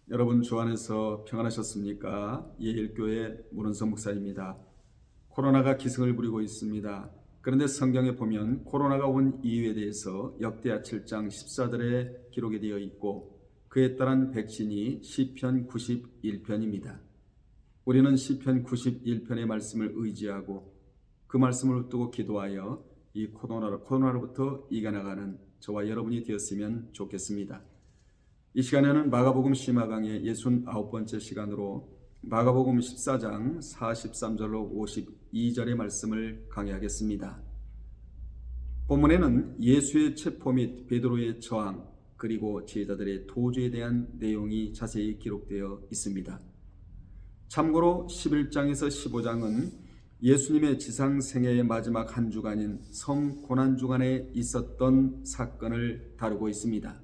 여러분 주 안에서 평안하셨습니까? 예일교회 문은성 목사입니다. 코로나가 기승을 부리고 있습니다. 그런데 성경에 보면 코로나가 온 이유에 대해서 역대하 7장 14절에 기록이 되어 있고 그에 따른 백신이 시편 91편입니다. 우리는 시편 91편의 말씀을 의지하고 그 말씀을 붙들고 기도하여 이 코로나로부터 이겨나가는 저와 여러분이 되었으면 좋겠습니다. 이 시간에는 마가복음 심화강의 69번째 시간으로 마가복음 14장 43절로 52절의 말씀을 강의하겠습니다. 본문에는 예수의 체포 및 베드로의 저항 그리고 제자들의 도주에 대한 내용이 자세히 기록되어 있습니다. 참고로 11장에서 15장은 예수님의 지상생애의 마지막 한 주간인 성고난주간에 있었던 사건을 다루고 있습니다.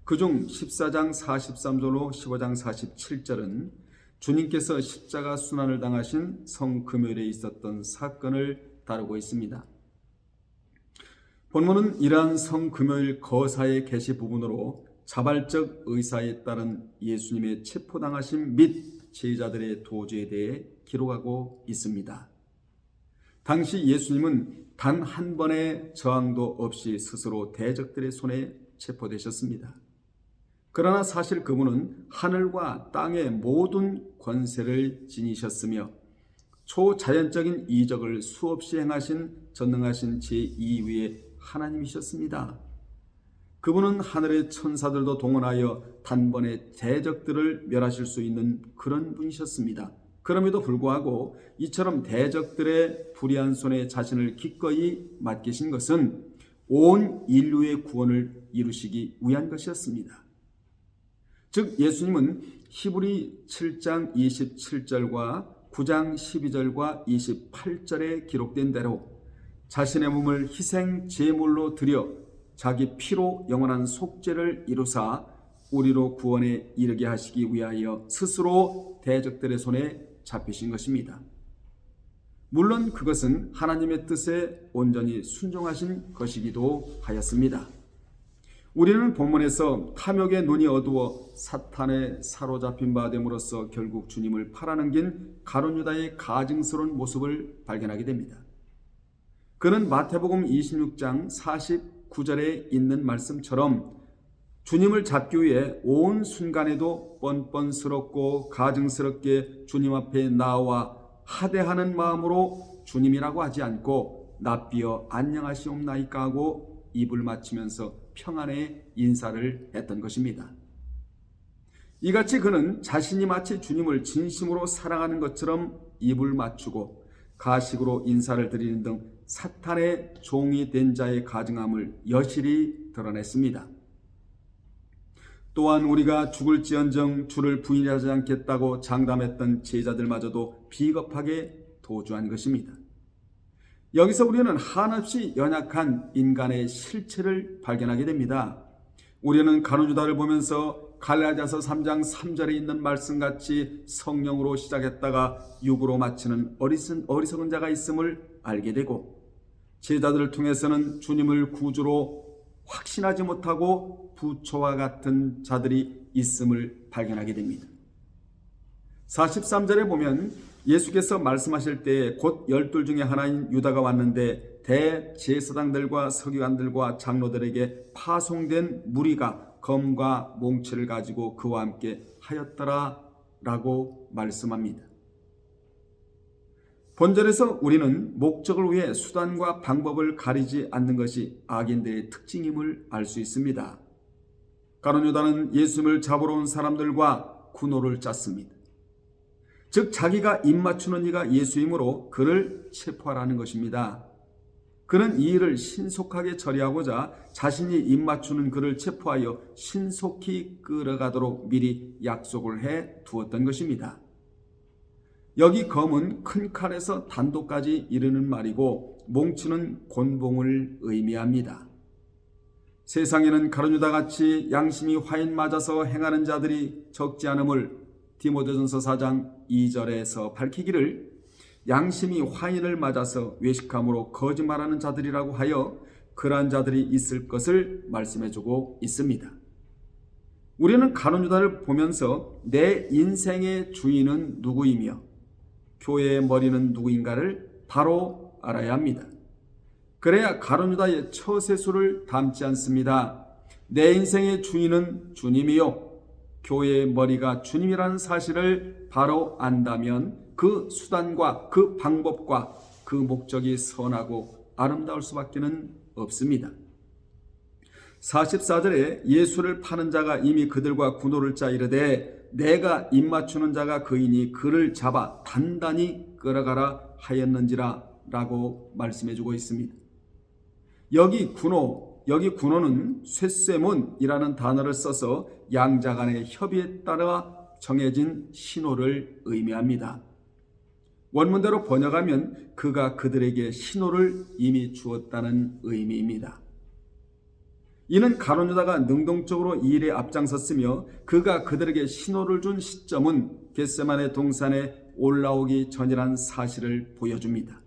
그중 14장 43절로 15장 47절은 주님께서 십자가 순환을 당하신 성금요일에 있었던 사건을 다루고 있습니다. 본문은 이러한 성금요일 거사의 계시 부분으로 자발적 의사에 따른 예수님의 체포당하심 및 제자들의 도주에 대해 기록하고 있습니다. 당시 예수님은 단 한 번의 저항도 없이 스스로 대적들의 손에 체포되셨습니다. 그러나 사실 그분은 하늘과 땅의 모든 권세를 지니셨으며 초자연적인 이적을 수없이 행하신 전능하신 제2위의 하나님이셨습니다. 그분은 하늘의 천사들도 동원하여 단번에 대적들을 멸하실 수 있는 그런 분이셨습니다. 그럼에도 불구하고 이처럼 대적들의 불의한 손에 자신을 기꺼이 맡기신 것은 온 인류의 구원을 이루시기 위한 것이었습니다. 즉 예수님은 히브리 7장 27절과 9장 12절과 28절에 기록된 대로 자신의 몸을 희생 제물로 드려 자기 피로 영원한 속죄를 이루사 우리로 구원에 이르게 하시기 위하여 스스로 대적들의 손에 잡히신 것입니다. 물론 그것은 하나님의 뜻에 온전히 순종하신 것이기도 하였습니다. 우리는 본문에서 탐욕의 눈이 어두워 사탄에 사로잡힌 바 됨으로써 결국 주님을 팔아넘긴 가룟 유다의 가증스러운 모습을 발견하게 됩니다. 그는 마태복음 26장 49절에 있는 말씀처럼 주님을 잡기 위해 온 순간에도 뻔뻔스럽고 가증스럽게 주님 앞에 나와 하대하는 마음으로 주님이라고 하지 않고 납비어 안녕하시옵나이까 하고 입을 맞추면서 평안의 인사를 했던 것입니다. 이같이 그는 자신이 마치 주님을 진심으로 사랑하는 것처럼 입을 맞추고 가식으로 인사를 드리는 등 사탄의 종이 된 자의 가증함을 여실히 드러냈습니다. 또한 우리가 죽을지언정 주를 부인하지 않겠다고 장담했던 제자들마저도 비겁하게 도주한 것입니다. 여기서 우리는 한없이 연약한 인간의 실체를 발견하게 됩니다. 우리는 가룟 유다를 보면서 갈라디아서 3장 3절에 있는 말씀같이 성령으로 시작했다가 육으로 마치는 어리석은 자가 있음을 알게 되고 제자들을 통해서는 주님을 구주로 확신하지 못하고 부초와 같은 자들이 있음을 발견하게 됩니다. 43절에 보면 예수께서 말씀하실 때 곧 12 중에 하나인 유다가 왔는데 대제사장들과 서기관들과 장로들에게 파송된 무리가 검과 몽치를 가지고 그와 함께 하였더라 라고 말씀합니다. 본절에서 우리는 목적을 위해 수단과 방법을 가리지 않는 것이 악인들의 특징임을 알 수 있습니다. 가룟 유다는 예수님을 잡으러 온 사람들과 군호를 짰습니다. 즉 자기가 입맞추는 이가 예수이므로 그를 체포하라는 것입니다. 그는 이 일을 신속하게 처리하고자 자신이 입맞추는 그를 체포하여 신속히 끌어가도록 미리 약속을 해 두었던 것입니다. 여기 검은 큰 칼에서 단도까지 이르는 말이고 몽치는 곤봉을 의미합니다. 세상에는 가룟 유다같이 양심이 화인 맞아서 행하는 자들이 적지 않음을 디모데전서 4장 2절에서 밝히기를 양심이 화인을 맞아서 외식함으로 거짓말하는 자들이라고 하여 그러한 자들이 있을 것을 말씀해주고 있습니다. 우리는 가룟 유다를 보면서 내 인생의 주인은 누구이며 교회의 머리는 누구인가를 바로 알아야 합니다. 그래야 가룟 유다의 처세술을 닮지 않습니다. 내 인생의 주인은 주님이요 교회의 머리가 주님이라는 사실을 바로 안다면 그 수단과 그 방법과 그 목적이 선하고 아름다울 수밖에는 없습니다. 44절에 예수를 파는 자가 이미 그들과 군노를 짜 이르되 내가 입맞추는 자가 그이니 그를 잡아 단단히 끌어가라 하였는지라 라고 말씀해주고 있습니다. 여기 군노는 쇠쇠문이라는 단어를 써서 양자 간의 협의에 따라 정해진 신호를 의미합니다. 원문대로 번역하면 그가 그들에게 신호를 이미 주었다는 의미입니다. 이는 가룟 유다가 능동적으로 이 일에 앞장섰으며 그가 그들에게 신호를 준 시점은 겟세마네 동산에 올라오기 전이라는 사실을 보여줍니다.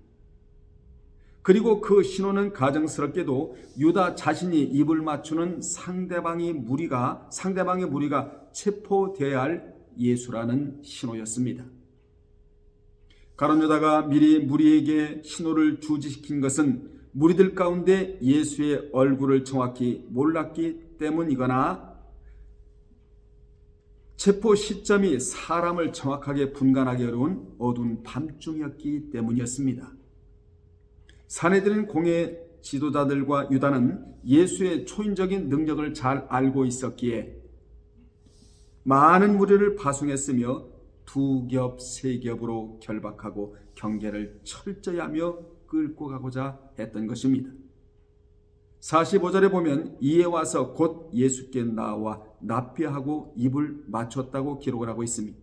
그리고 그 신호는 가정스럽게도 유다 자신이 입을 맞추는 상대방의 무리가 체포되어야 할 예수라는 신호였습니다. 가룟 유다가 미리 무리에게 신호를 주지시킨 것은 무리들 가운데 예수의 얼굴을 정확히 몰랐기 때문이거나 체포 시점이 사람을 정확하게 분간하기 어려운 어두운 밤중이었기 때문이었습니다. 사내들인 공예 지도자들과 유다는 예수의 초인적인 능력을 잘 알고 있었기에 많은 무리를 파송했으며 두 겹, 세 겹으로 결박하고 경계를 철저히 하며 끌고 가고자 했던 것입니다. 45절에 보면 이에 와서 곧 예수께 나와 납비하고 입을 맞췄다고 기록을 하고 있습니다.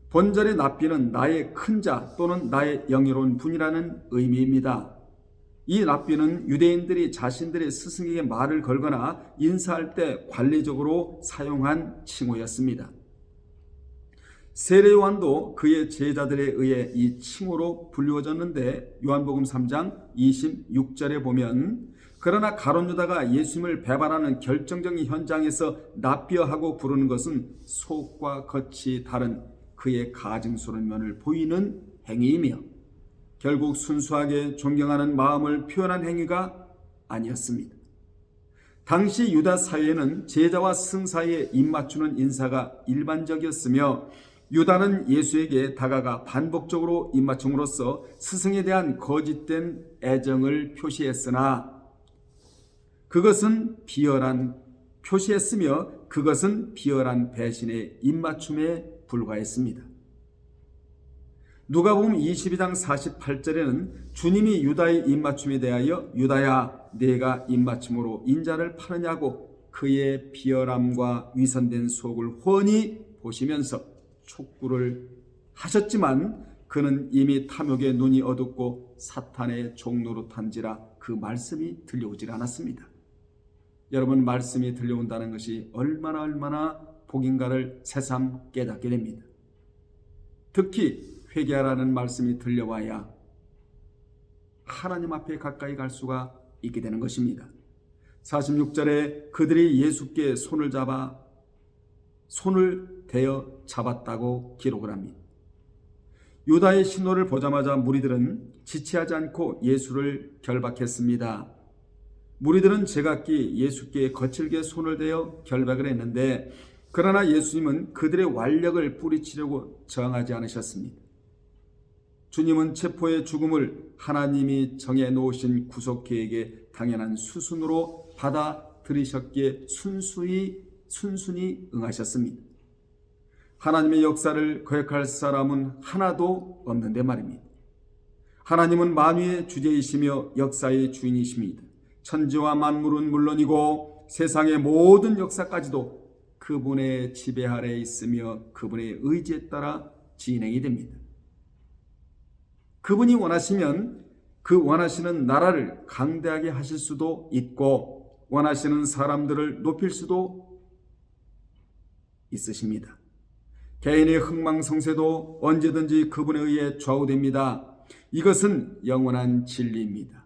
본절의 납비는 나의 큰 자 또는 나의 영예로운 분이라는 의미입니다. 이 납비는 유대인들이 자신들의 스승에게 말을 걸거나 인사할 때 관리적으로 사용한 칭호였습니다. 세례 요한도 그의 제자들에 의해 이 칭호로 불리워졌는데 요한복음 3장 26절에 보면 그러나 가룟 유다가 예수님을 배반하는 결정적인 현장에서 납비어하고 부르는 것은 속과 겉이 다른 그의 가증스러운 면을 보이는 행위이며 결국 순수하게 존경하는 마음을 표현한 행위가 아니었습니다. 당시 유다 사회에는 제자와 스승 사이에 입맞추는 인사가 일반적이었으며 유다는 예수에게 다가가 반복적으로 입맞춤으로써 스승에 대한 거짓된 애정을 표시했으며 그것은 비열한 배신의 입맞춤에 불과했습니다. 누가복음 22장 48절에는 주님이 유다의 입맞춤에 대하여 유다야 네가 입맞춤으로 인자를 파느냐고 그의 비열함과 위선된 속을 훤히 보시면서 촉구를 하셨지만 그는 이미 탐욕의 눈이 어둡고 사탄의 종노릇한지라 그 말씀이 들려오질 않았습니다. 여러분, 말씀이 들려온다는 것이 얼마나 복인가를 새삼 깨닫게 됩니다. 특히 회개하라는 말씀이 들려와야 하나님 앞에 가까이 갈 수가 있게 되는 것입니다. 46절에 그들이 예수께 손을 대어 잡았다고 기록을 합니다. 유다의 신호를 보자마자 무리들은 지체하지 않고 예수를 결박했습니다. 무리들은 제각기 예수께 거칠게 손을 대어 결박을 했는데 그러나 예수님은 그들의 완력을 뿌리치려고 저항하지 않으셨습니다. 주님은 체포의 죽음을 하나님이 정해놓으신 구속계획의 당연한 수순으로 받아들이셨기에 순순히 응하셨습니다. 하나님의 역사를 거역할 사람은 하나도 없는데 말입니다. 하나님은 만유의 주제이시며 역사의 주인이십니다. 천지와 만물은 물론이고 세상의 모든 역사까지도 그분의 지배 아래에 있으며 그분의 의지에 따라 진행이 됩니다. 그분이 원하시면 그 원하시는 나라를 강대하게 하실 수도 있고 원하시는 사람들을 높일 수도 있으십니다. 개인의 흥망성쇠도 언제든지 그분에 의해 좌우됩니다. 이것은 영원한 진리입니다.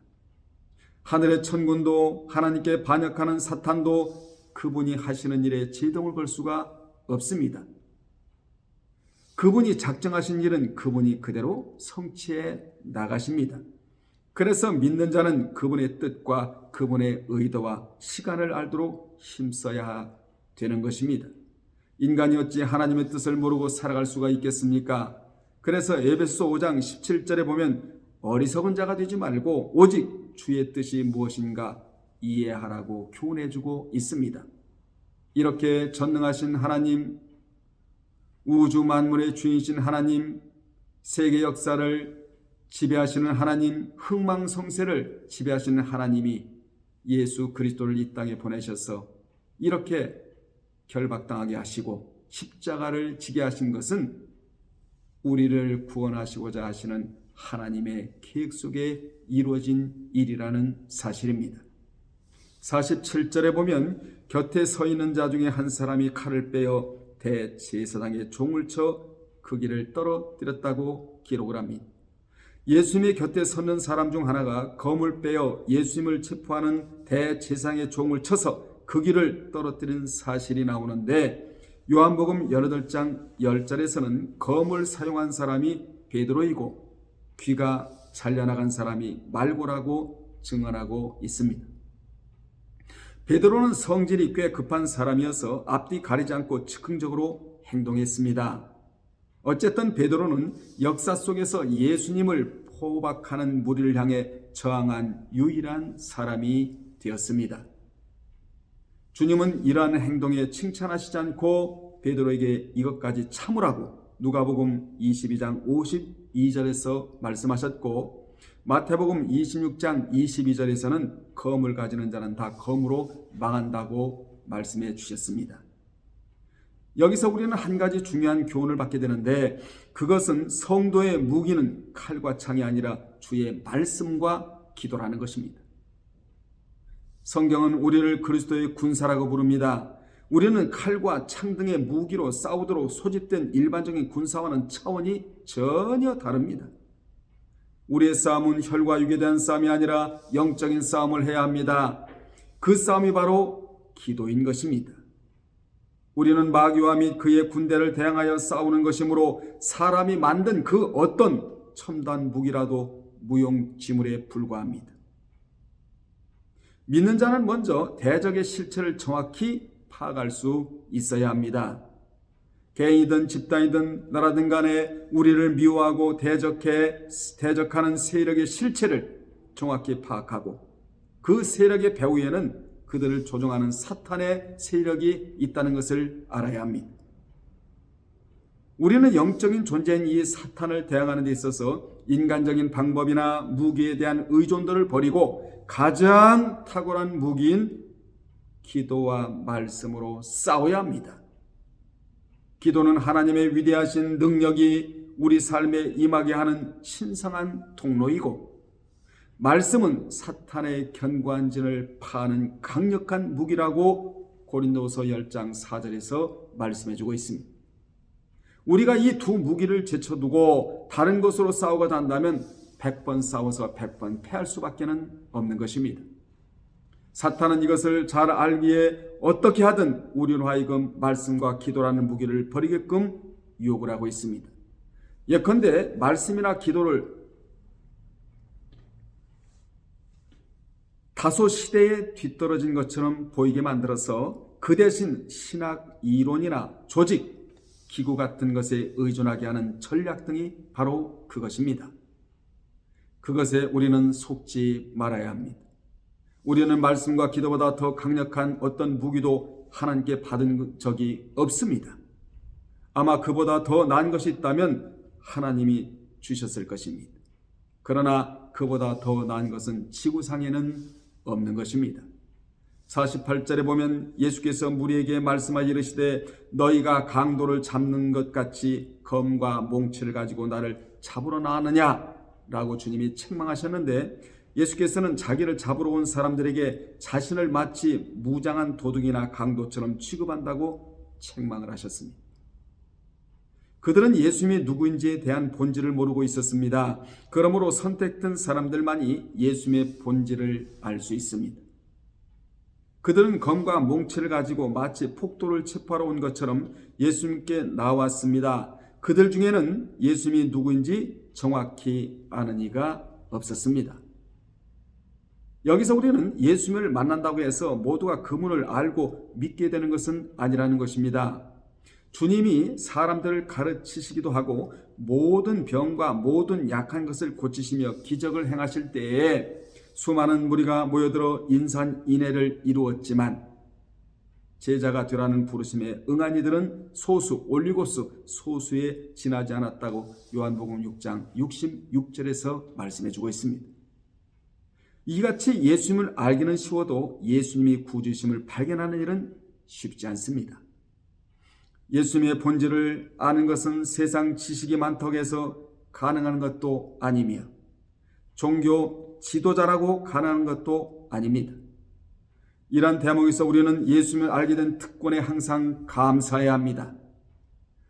하늘의 천군도 하나님께 반역하는 사탄도 그분이 하시는 일에 제동을 걸 수가 없습니다. 그분이 작정하신 일은 그분이 그대로 성취해 나가십니다. 그래서 믿는 자는 그분의 뜻과 그분의 의도와 시간을 알도록 힘써야 되는 것입니다. 인간이 어찌 하나님의 뜻을 모르고 살아갈 수가 있겠습니까? 그래서 에베소 5장 17절에 보면 어리석은 자가 되지 말고 오직 주의 뜻이 무엇인가 이해하라고 교훈해주고 있습니다. 이렇게 전능하신 하나님, 우주 만물의 주인이신 하나님, 세계 역사를 지배하시는 하나님, 흥망성쇠를 지배하시는 하나님이 예수 그리스도를 이 땅에 보내셔서 이렇게 결박당하게 하시고 십자가를 지게 하신 것은 우리를 구원하시고자 하시는 하나님의 계획 속에 이루어진 일이라는 사실입니다. 47절에 보면 곁에 서 있는 자 중에 한 사람이 칼을 빼어 대제사장의 종을 쳐 그 길을 떨어뜨렸다고 기록을 합니다. 예수님의 곁에 서는 사람 중 하나가 검을 빼어 예수님을 체포하는 대제사장의 종을 쳐서 그 길을 떨어뜨린 사실이 나오는데 요한복음 18장 10절에서는 검을 사용한 사람이 베드로이고 귀가 잘려나간 사람이 말고라고 증언하고 있습니다. 베드로는 성질이 꽤 급한 사람이어서 앞뒤 가리지 않고 즉흥적으로 행동했습니다. 어쨌든 베드로는 역사 속에서 예수님을 포박하는 무리를 향해 저항한 유일한 사람이 되었습니다. 주님은 이러한 행동에 칭찬하시지 않고 베드로에게 이것까지 참으라고 누가복음 22장 52절에서 말씀하셨고 마태복음 26장 22절에서는 검을 가지는 자는 다 검으로 망한다고 말씀해 주셨습니다. 여기서 우리는 한 가지 중요한 교훈을 받게 되는데 그것은 성도의 무기는 칼과 창이 아니라 주의 말씀과 기도라는 것입니다. 성경은 우리를 그리스도의 군사라고 부릅니다. 우리는 칼과 창 등의 무기로 싸우도록 소집된 일반적인 군사와는 차원이 전혀 다릅니다. 우리의 싸움은 혈과 육에 대한 싸움이 아니라 영적인 싸움을 해야 합니다. 그 싸움이 바로 기도인 것입니다. 우리는 마귀와 및 그의 군대를 대항하여 싸우는 것이므로 사람이 만든 그 어떤 첨단 무기라도 무용지물에 불과합니다. 믿는 자는 먼저 대적의 실체를 정확히 파악할 수 있어야 합니다. 개인이든 집단이든 나라든 간에 우리를 미워하고 대적하는 세력의 실체를 정확히 파악하고 그 세력의 배후에는 그들을 조종하는 사탄의 세력이 있다는 것을 알아야 합니다. 우리는 영적인 존재인 이 사탄을 대항하는 데 있어서 인간적인 방법이나 무기에 대한 의존도를 버리고 가장 탁월한 무기인 기도와 말씀으로 싸워야 합니다. 기도는 하나님의 위대하신 능력이 우리 삶에 임하게 하는 신성한 통로이고 말씀은 사탄의 견고한 진을 파하는 강력한 무기라고 고린도서 10장 4절에서 말씀해주고 있습니다. 우리가 이 두 무기를 제쳐두고 다른 것으로 싸우고자 한다면 100번 싸워서 100번 패할 수밖에 없는 것입니다. 사탄은 이것을 잘 알기에 어떻게 하든 우리로 하여금 말씀과 기도라는 무기를 버리게끔 유혹을 하고 있습니다. 예컨대 말씀이나 기도를 다소 시대에 뒤떨어진 것처럼 보이게 만들어서 그 대신 신학 이론이나 조직, 기구 같은 것에 의존하게 하는 전략 등이 바로 그것입니다. 그것에 우리는 속지 말아야 합니다. 우리는 말씀과 기도보다 더 강력한 어떤 무기도 하나님께 받은 적이 없습니다. 아마 그보다 더 나은 것이 있다면 하나님이 주셨을 것입니다. 그러나 그보다 더 나은 것은 지구상에는 없는 것입니다. 48절에 보면 예수께서 무리에게 말씀하여 이르시되 너희가 강도를 잡는 것 같이 검과 몽치를 가지고 나를 잡으러 나왔느냐 라고 주님이 책망하셨는데 예수께서는 자기를 잡으러 온 사람들에게 자신을 마치 무장한 도둑이나 강도처럼 취급한다고 책망을 하셨습니다. 그들은 예수님이 누구인지에 대한 본질을 모르고 있었습니다. 그러므로 선택된 사람들만이 예수님의 본질을 알 수 있습니다. 그들은 검과 몽치를 가지고 마치 폭도를 체포하러 온 것처럼 예수님께 나왔습니다. 그들 중에는 예수님이 누구인지 정확히 아는 이가 없었습니다. 여기서 우리는 예수님을 만난다고 해서 모두가 그분을 알고 믿게 되는 것은 아니라는 것입니다. 주님이 사람들을 가르치시기도 하고 모든 병과 모든 약한 것을 고치시며 기적을 행하실 때에 수많은 무리가 모여들어 인산인해를 이루었지만 제자가 되라는 부르심에 응한 이들은 소수 올리고수 소수에 지나지 않았다고 요한복음 6장 66절에서 말씀해 주고 있습니다. 이같이 예수님을 알기는 쉬워도 예수님이 구주심을 발견하는 일은 쉽지 않습니다. 예수님의 본질을 아는 것은 세상 지식이 많다고 해서 가능한 것도 아니며 종교 지도자라고 가능한 것도 아닙니다. 이러한 대목에서 우리는 예수님을 알게 된 특권에 항상 감사해야 합니다.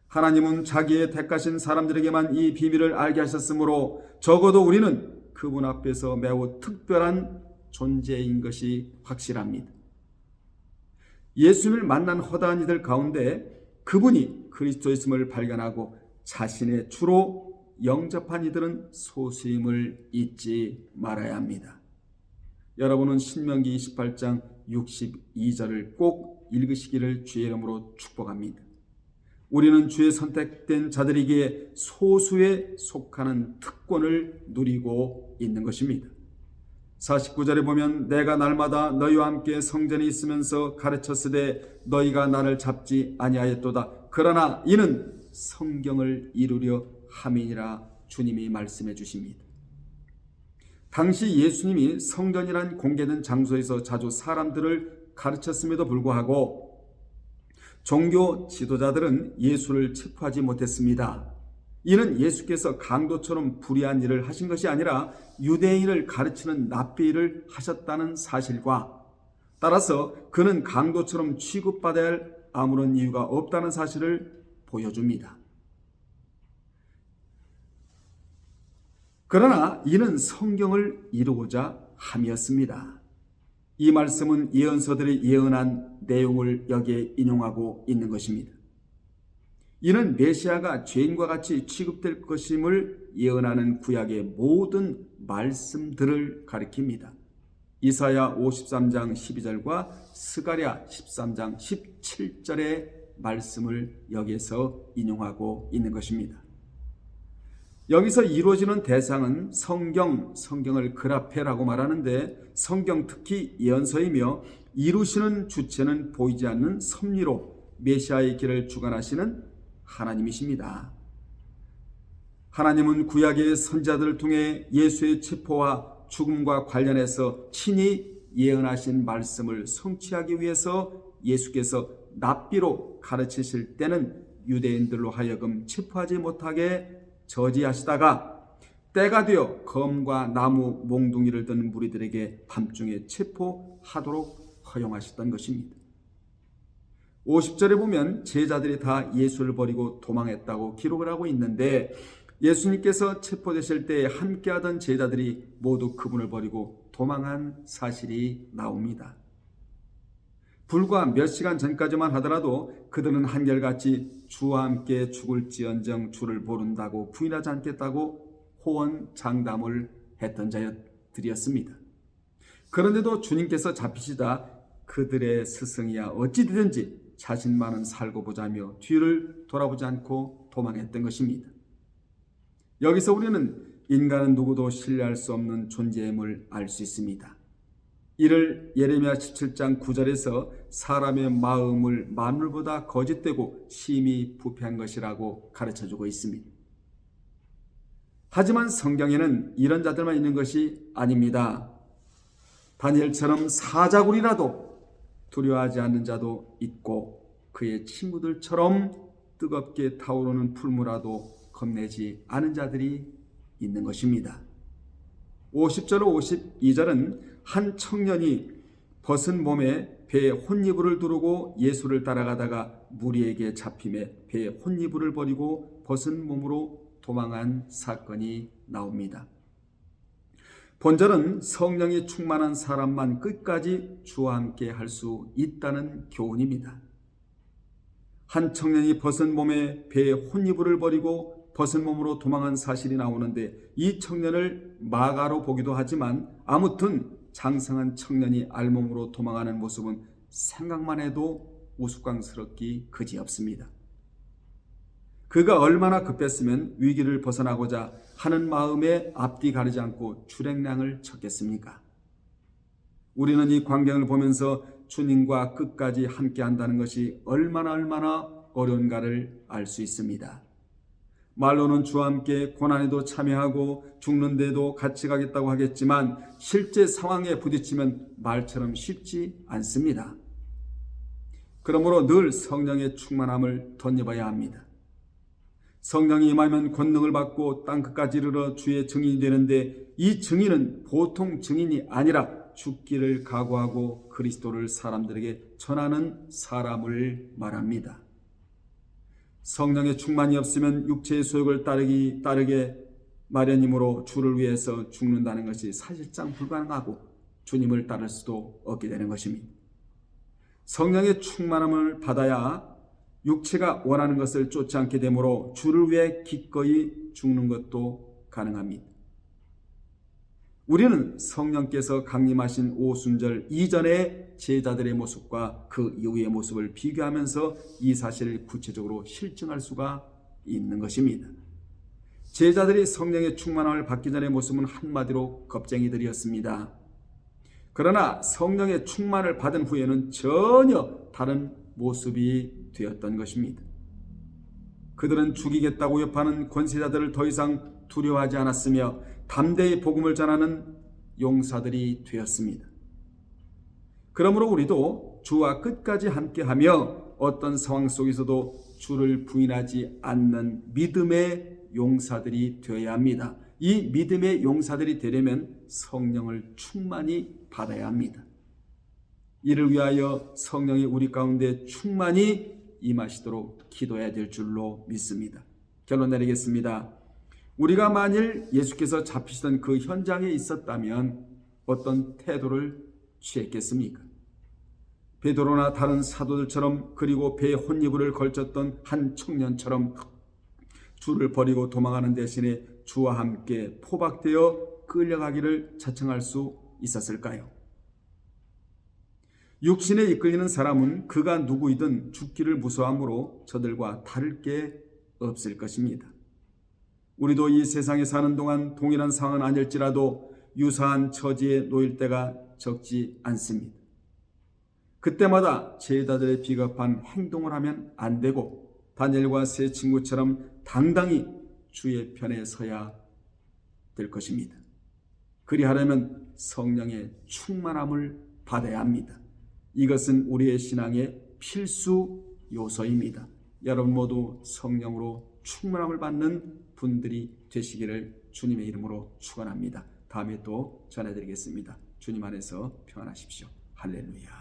하나님은 자기의 택하신 사람들에게만 이 비밀을 알게 하셨으므로 적어도 우리는 그분 앞에서 매우 특별한 존재인 것이 확실합니다. 예수님을 만난 허다한 이들 가운데 그분이 그리스도였음을 발견하고 자신의 주로 영접한 이들은 소수임을 잊지 말아야 합니다. 여러분은 신명기 28장 62절을 꼭 읽으시기를 주의 이름으로 축복합니다. 우리는 주의 선택된 자들에게 소수에 속하는 특권을 누리고 있는 것입니다. 49절에 보면 내가 날마다 너희와 함께 성전에 있으면서 가르쳤으되 너희가 나를 잡지 아니하였도다. 그러나 이는 성경을 이루려 함이니라 주님이 말씀해 주십니다. 당시 예수님이 성전이란 공개된 장소에서 자주 사람들을 가르쳤음에도 불구하고 종교 지도자들은 예수를 체포하지 못했습니다. 이는 예수께서 강도처럼 불의한 일을 하신 것이 아니라 유대인을 가르치는 랍비 일을 하셨다는 사실과 따라서 그는 강도처럼 취급받아야 할 아무런 이유가 없다는 사실을 보여줍니다. 그러나 이는 성경을 이루고자 함이었습니다. 이 말씀은 예언서들이 예언한 내용을 여기에 인용하고 있는 것입니다. 이는 메시아가 죄인과 같이 취급될 것임을 예언하는 구약의 모든 말씀들을 가리킵니다. 이사야 53장 12절과 스가랴 13장 17절의 말씀을 여기에서 인용하고 있는 것입니다. 여기서 이루어지는 대상은 성경을 그라페라고 말하는데 성경 특히 예언서이며 이루시는 주체는 보이지 않는 섭리로 메시아의 길을 주관하시는 하나님이십니다. 하나님은 구약의 선지자들을 통해 예수의 체포와 죽음과 관련해서 친히 예언하신 말씀을 성취하기 위해서 예수께서 랍비로 가르치실 때는 유대인들로 하여금 체포하지 못하게 저지하시다가 때가 되어 검과 나무 몽둥이를 든 무리들에게 밤중에 체포하도록 허용하셨던 것입니다. 50절에 보면 제자들이 다 예수를 버리고 도망했다고 기록을 하고 있는데 예수님께서 체포되실 때 함께하던 제자들이 모두 그분을 버리고 도망한 사실이 나옵니다. 불과 몇 시간 전까지만 하더라도 그들은 한결같이 주와 함께 죽을지언정 주를 모른다고 부인하지 않겠다고 호언장담을 했던 자들이었습니다. 그런데도 주님께서 잡히시다 그들의 스승이야 어찌 되든지 자신만은 살고 보자며 뒤를 돌아보지 않고 도망했던 것입니다. 여기서 우리는 인간은 누구도 신뢰할 수 없는 존재임을 알 수 있습니다. 이를 예레미야 17장 9절에서 사람의 마음을 만물보다 거짓되고 심히 부패한 것이라고 가르쳐주고 있습니다. 하지만 성경에는 이런 자들만 있는 것이 아닙니다. 다니엘처럼 사자굴이라도 두려워하지 않는 자도 있고 그의 친구들처럼 뜨겁게 타오르는 풀무라도 겁내지 않은 자들이 있는 것입니다. 50절 52절은 한 청년이 벗은 몸에 배에 혼이불을 두르고 예수를 따라가다가 무리에게 잡힘에 배에 혼이불을 버리고 벗은 몸으로 도망한 사건이 나옵니다. 본절은 성령이 충만한 사람만 끝까지 주와 함께 할 수 있다는 교훈입니다. 한 청년이 벗은 몸에 배에 혼이불을 버리고 벗은 몸으로 도망한 사실이 나오는데, 이 청년을 마가로 보기도 하지만 아무튼 장성한 청년이 알몸으로 도망하는 모습은 생각만 해도 우스꽝스럽기 그지없습니다. 그가 얼마나 급했으면 위기를 벗어나고자 하는 마음에 앞뒤 가리지 않고 출행량을 쳤겠습니까? 우리는 이 광경을 보면서 주님과 끝까지 함께 한다는 것이 얼마나 어려운가를 알 수 있습니다. 말로는 주와 함께 고난에도 참여하고 죽는 데도 같이 가겠다고 하겠지만 실제 상황에 부딪히면 말처럼 쉽지 않습니다. 그러므로 늘 성령의 충만함을 덧입어야 합니다. 성령이 임하면 권능을 받고 땅끝까지 이르러 주의 증인이 되는데, 이 증인은 보통 증인이 아니라 죽기를 각오하고 그리스도를 사람들에게 전하는 사람을 말합니다. 성령의 충만이 없으면 육체의 소욕을 따르게 마련이므로 주를 위해서 죽는다는 것이 사실상 불가능하고 주님을 따를 수도 없게 되는 것입니다. 성령의 충만함을 받아야 육체가 원하는 것을 쫓지 않게 되므로 주를 위해 기꺼이 죽는 것도 가능합니다. 우리는 성령께서 강림하신 오순절 이전의 제자들의 모습과 그 이후의 모습을 비교하면서 이 사실을 구체적으로 실증할 수가 있는 것입니다. 제자들이 성령의 충만함을 받기 전의 모습은 한마디로 겁쟁이들이었습니다. 그러나 성령의 충만을 받은 후에는 전혀 다른 모습이 되었던 것입니다. 그들은 죽이겠다고 위협하는 권세자들을 더 이상 두려워하지 않았으며 담대히 복음을 전하는 용사들이 되었습니다. 그러므로 우리도 주와 끝까지 함께하며 어떤 상황 속에서도 주를 부인하지 않는 믿음의 용사들이 되어야 합니다. 이 믿음의 용사들이 되려면 성령을 충만히 받아야 합니다. 이를 위하여 성령이 우리 가운데 충만히 임하시도록 기도해야 될 줄로 믿습니다. 결론 내리겠습니다. 우리가 만일 예수께서 잡히시던 그 현장에 있었다면 어떤 태도를 취했겠습니까? 베드로나 다른 사도들처럼, 그리고 배에 혼이불을 걸쳤던 한 청년처럼 주를 버리고 도망하는 대신에 주와 함께 포박되어 끌려가기를 자청할 수 있었을까요? 육신에 이끌리는 사람은 그가 누구이든 죽기를 무서워하므로 저들과 다를 게 없을 것입니다. 우리도 이 세상에 사는 동안 동일한 상황은 아닐지라도 유사한 처지에 놓일 때가 적지 않습니다. 그때마다 제자들의 비겁한 행동을 하면 안 되고 다니엘과 세 친구처럼 당당히 주의 편에 서야 될 것입니다. 그리하려면 성령의 충만함을 받아야 합니다. 이것은 우리의 신앙의 필수 요소입니다. 여러분 모두 성령으로 충만함을 받는 분들이 되시기를 주님의 이름으로 축원합니다. 다음에 또 전해드리겠습니다. 주님 안에서 평안하십시오. 할렐루야.